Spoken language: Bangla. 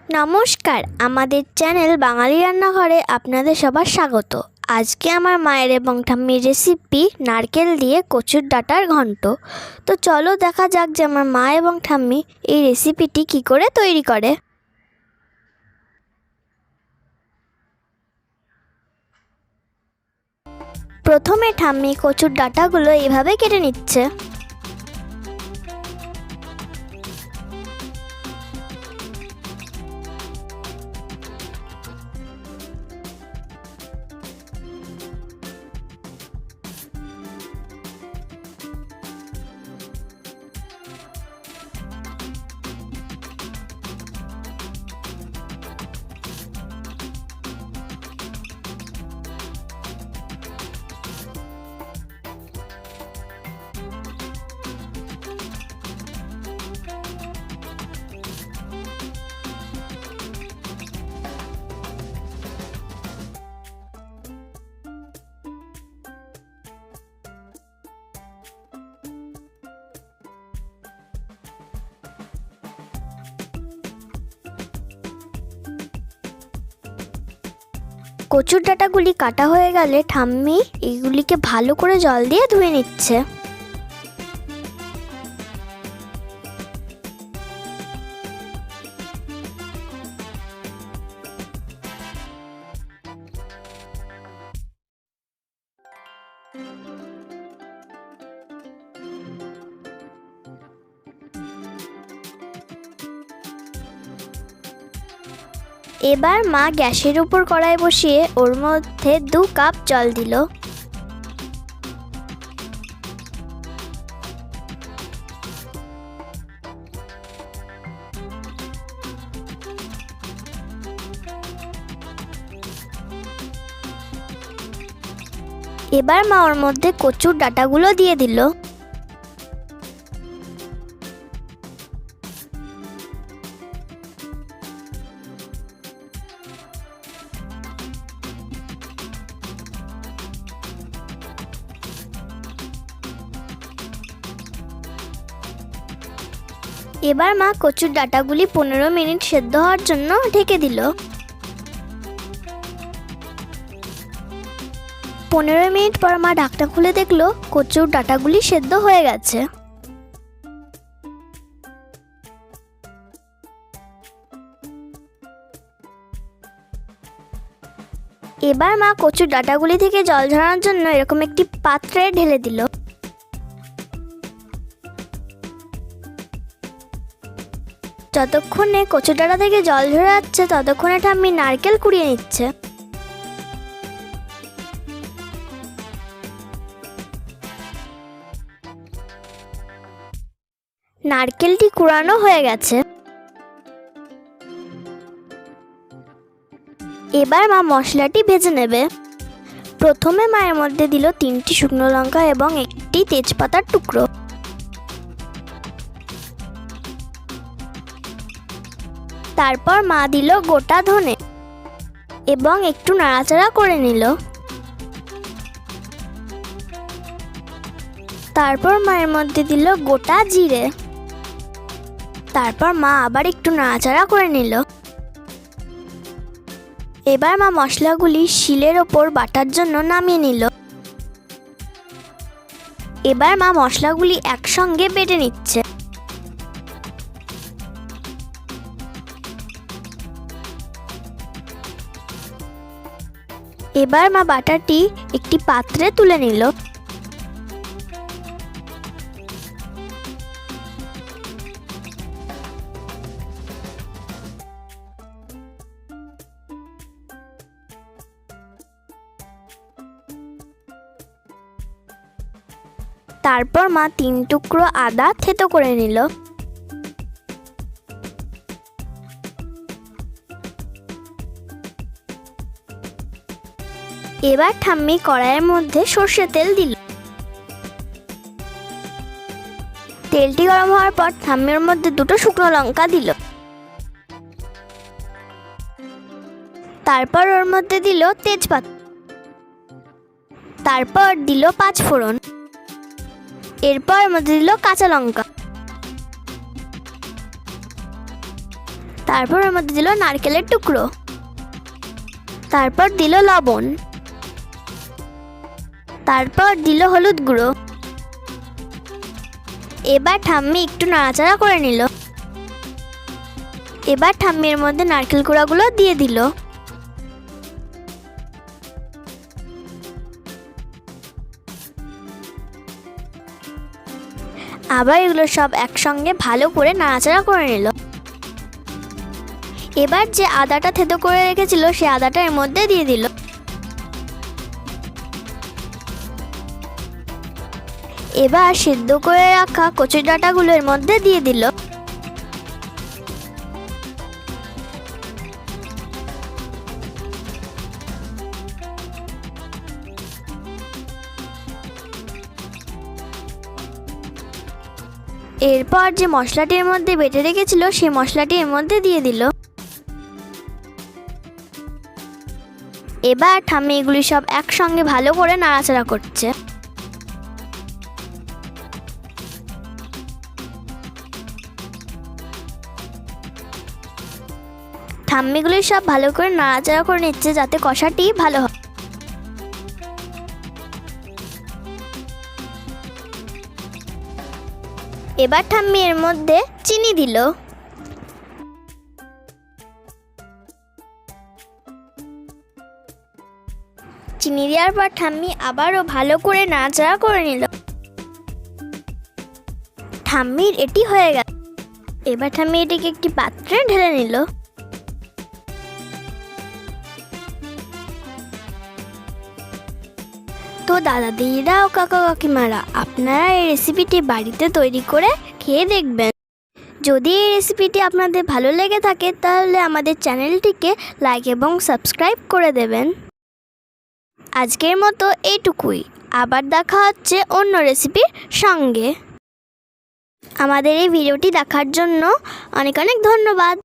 নমস্কার, আমাদের চ্যানেল বাঙালি রান্নাঘরে আপনাদের সবার স্বাগত। আজকে আমার মায়ের এবং ঠাম্মির রেসিপি নারকেল দিয়ে কচুর ডাঁটার ঘন্ট। তো চলো দেখা যাক যে আমার মা এবং ঠাম্মি এই রেসিপিটি কি করে তৈরি করে। প্রথমে ঠাম্মি কচুর ডাঁটাগুলো এইভাবে কেটে নিচ্ছে। কচুর ডাঁটাগুলি কাটা হয়ে গেলে ঠাম্মি এগুলিকে ভালো করে জল দিয়ে ধুয়ে নিচ্ছে। এবার মা গ্যাসের উপর কড়াই বসিয়ে ওর মধ্যে 2 কাপ জল দিল। এবার মা ওর মধ্যে কচুর ডাঁটাগুলো দিয়ে দিল। এবার মা কচুর ডাঁটাগুলি 15 মিনিট সেদ্ধ হওয়ার জন্য ঢেকে দিল। 15 মিনিট পর মা ঢাকনা খুলে দেখলো কচুর ডাঁটাগুলি সেদ্ধ হয়ে গেছে। এবার মা কচুর ডাঁটাগুলি থেকে জল ঝরানোর জন্য এরকম একটি পাত্রে ঢেলে দিল। যতক্ষণে কচুর ডাঁটা থেকে জল ঝরে যাচ্ছে ততক্ষণে ঠাম্মি নারকেল কুড়িয়ে নিচ্ছে। নারকেলটি কুড়ানো হয়ে গেছে। এবার মা মশলাটি ভেজে নেবে। প্রথমে মায়ের মধ্যে দিল 3টি শুকনো লঙ্কা এবং একটি তেজপাতার টুকরো। তারপর মা দিল গোটা ধনে এবং একটু নাড়াচাড়া করে নিল। তারপর মায়ের মধ্যে দিল গোটা জিরে। তারপর মা আবার একটু নাড়াচাড়া করে নিল। এবার মা মশলাগুলি শিলের ওপর বাটার জন্য নামিয়ে নিল। এবার মা মশলাগুলি একসঙ্গে বেটে নিচ্ছে। এবার মা বাটারটি একটি পাত্রে তুলে নিল। তারপর মা 3 টুকরো আদা থেতো করে নিল। এবার ঠাম্মি কড়াইয়ের মধ্যে সর্ষের তেল দিল। তেলটি গরম হওয়ার পর ঠাম্মির মধ্যে 2টো শুকনো লঙ্কা দিল। তারপর ওর মধ্যে দিল তেজপাতা। তারপর দিল 5 ফোড়ন। এরপর মধ্যে দিল কাঁচা লঙ্কা। তারপর এর মধ্যে দিল নারকেলের টুকরো, তারপর দিল লবণ, তারপর দিল হলুদ গুঁড়ো। এবার ঠাম্মি একটু নাড়াচাড়া করে নিল। এবার ঠাম্মির মধ্যে নারকেল কুড়াগুলো দিয়ে দিল। আবার এগুলো সব একসঙ্গে ভালো করে নাড়াচাড়া করে নিল। এবার যে আদাটা থেতো করে রেখেছিল সে আদাটা এর মধ্যে দিয়ে দিল। এবার সিদ্ধ করে রাখা কচুর ডাঁটাগুলো এর মধ্যে দিয়ে দিল। এরপর যে মশলাটি এর মধ্যে বেটে রেখেছিল সেই মশলাটি এর মধ্যে দিয়ে দিল। এবার ঠাম্মি এগুলি সব একসঙ্গে ভালো করে নাড়াচাড়া করছে। ঠাম্মিগুলি সব ভালো করে নাড়াচাড়া করে নিচ্ছে যাতে কষাটি ভালো হয়। এবার ঠাম্মি এর মধ্যে চিনি দিল। চিনি দেওয়ার পর ঠাম্মি আবারও ভালো করে নাড়াচাড়া করে নিল। ঠাম্মির এটি হয়ে গেল। এবার ঠাম্মি এটিকে একটি পাত্রে ঢেলে নিল। তো দাদা দিদিরা ও কাকা কাকিমারা, আপনারা এই রেসিপিটি বাড়িতে তৈরি করে খেয়ে দেখবেন। যদি এই রেসিপিটি আপনাদের ভালো লেগে থাকে তাহলে আমাদের চ্যানেলটিকে লাইক এবং সাবস্ক্রাইব করে দেবেন। আজকের মতো এইটুকুই, আবার দেখা হচ্ছে অন্য রেসিপির সঙ্গে। আমাদের এই ভিডিওটি দেখার জন্য অনেক অনেক ধন্যবাদ।